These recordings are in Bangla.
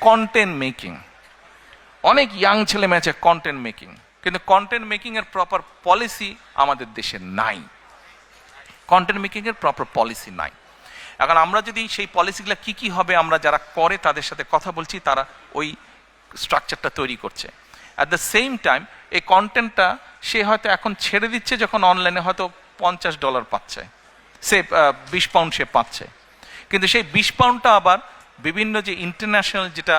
কন্টেন্ট মেকিং, অনেক ইয়াং ছেলে মেয়ে আছে কন্টেন্ট মেকিং, কিন্তু কন্টেন্ট মেকিং এর প্রপার পলিসি আমাদের দেশে নাই। কন্টেন্ট মেকিং এর প্রপার পলিসি নাই। এখন আমরা যদি সেই পলিসিগুলো কি কি হবে, আমরা যারা করে তাদের সাথে কথা বলছি, তারা ওই স্ট্রাকচারটা তৈরি করছে। অ্যাট দ্য সেম টাইম এই কন্টেন্টটা সে হয়তো এখন ছেড়ে দিচ্ছে, যখন অনলাইনে হয়তো $50 পাচ্ছে, সে 20 পাউন্ড সে পাচ্ছে, কিন্তু সেই 20 পাউন্ডটা আবার বিভিন্ন যে ইন্টারন্যাশনাল যেটা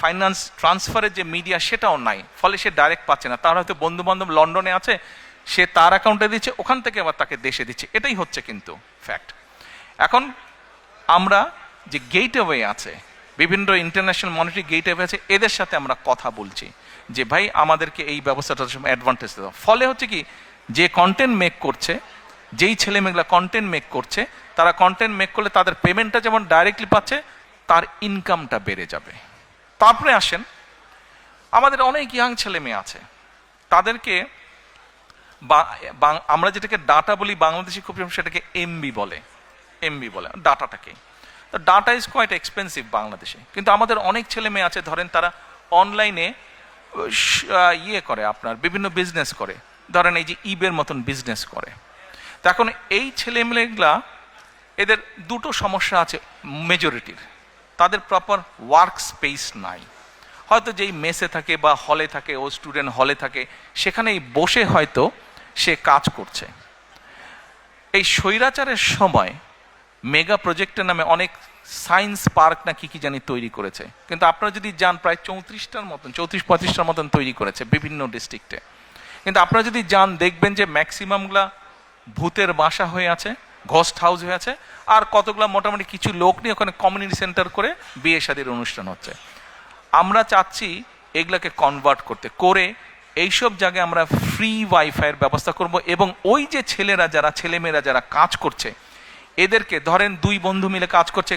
ফাইন্যান্স ট্রান্সফারের যে মিডিয়া সেটাও নাই, ফলে সে ডাইরেক্ট পাচ্ছে না। তার হয়তো বন্ধু বান্ধব লন্ডনে আছে, সে তার অ্যাকাউন্টে দিচ্ছে, ওখান থেকে আবার তাকে দেশে দিচ্ছে, এটাই হচ্ছে কিন্তু ফ্যাক্ট। এখন আমরা যে গেটওয়ে আছে, বিভিন্ন ইন্টারন্যাশনাল মনিটারি গেটওয়ে আছে, এদের সাথে আমরা কথা বলছি যে ভাই আমাদেরকে এই ব্যবস্থাটার সময় অ্যাডভান্টেজ দেওয়া। ফলে হচ্ছে কি, যে কন্টেন্ট মেক করছে, যেই ছেলে মেয়েগুলা কন্টেন্ট মেক করছে, তারা কন্টেন্ট মেক করলে তাদের পেমেন্টটা যেমন ডাইরেক্টলি পাচ্ছে, তার ইনকামটা বেড়ে যাবে। তারপরে আসেন, আমাদের অনেক ইয়াং ছেলে মেয়ে আছে, তাদেরকে আমরা যেটাকে ডাটা বলি, বাংলাদেশি খুব সেটাকে এমবি বলে, ডাটাটাকে। তো ডাটা ইজ কোয়াইট এক্সপেন্সিভ বাংলাদেশে, কিন্তু আমাদের অনেক ছেলে মেয়ে আছে, ধরেন তারা অনলাইনে করে, আপনার বিভিন্ন বিজনেস করে, ধরেন এই যে ইবের মতন বিজনেস করে। তো এখন এই ছেলেমেয়েগুলা, এদের দুটো সমস্যা আছে মেজরিটির। তাদের প্রপার ওয়ার্ক স্পেস নাই, হয়তো যেই মেসে থাকে বা হলে থাকে, ও স্টুডেন্ট হলে থাকে, সেখানেই বসে হয়তো সে কাজ করছে। এই স্বৈরাচারের সময় মেগা প্রজেক্টের নামে অনেক সায়েন্স পার্ক না কি জানি তৈরি করেছে, কিন্তু আপনারা যদি যান প্রায় 34-35টার মতন তৈরি করেছে বিভিন্ন ডিস্ট্রিক্টে। কিন্তু আপনারা যদি যান দেখবেন যে ম্যাক্সিমামগুলা ভূতের বাসা হয়ে আছে, ঘোস্ট হাউস হয়ে আছে, আর কতগুলো মোটামুটি কিছু লোক নিয়ে ওখানে কমিউনিটি সেন্টার করে বিয়ে শাদীর অনুষ্ঠান হচ্ছে। আমরা চাচ্ছি এগুলাকে কনভার্ট করতে, করে এইসব জায়গায় আমরা ফ্রি ওয়াইফাইয়ের ব্যবস্থা করব, এবং ওই যে ছেলেমেয়েরা যারা কাজ করছে, এদেরকে ধরেন 2 বন্ধু মিলে কাজ করছে,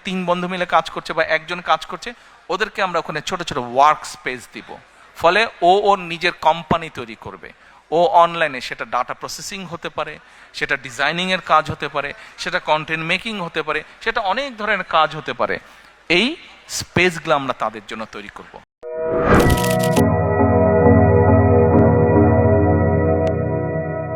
3 বন্ধু মিলে কাজ করছে, বা একজন কাজ করছে, ওদেরকে আমরা ওখানে ছোট ছোট ওয়ার্ক স্পেস দিব। ফলে ওর নিজের কোম্পানি তৈরি করবে, ও অনলাইনে সেটা ডাটা প্রসেসিং হতে পারে, সেটা ডিজাইনিংয়ের কাজ হতে পারে, সেটা কন্টেন্ট মেকিং হতে পারে, সেটা অনেক ধরনের কাজ হতে পারে। এই স্পেসগুলো আমরা তাদের জন্য তৈরি করব।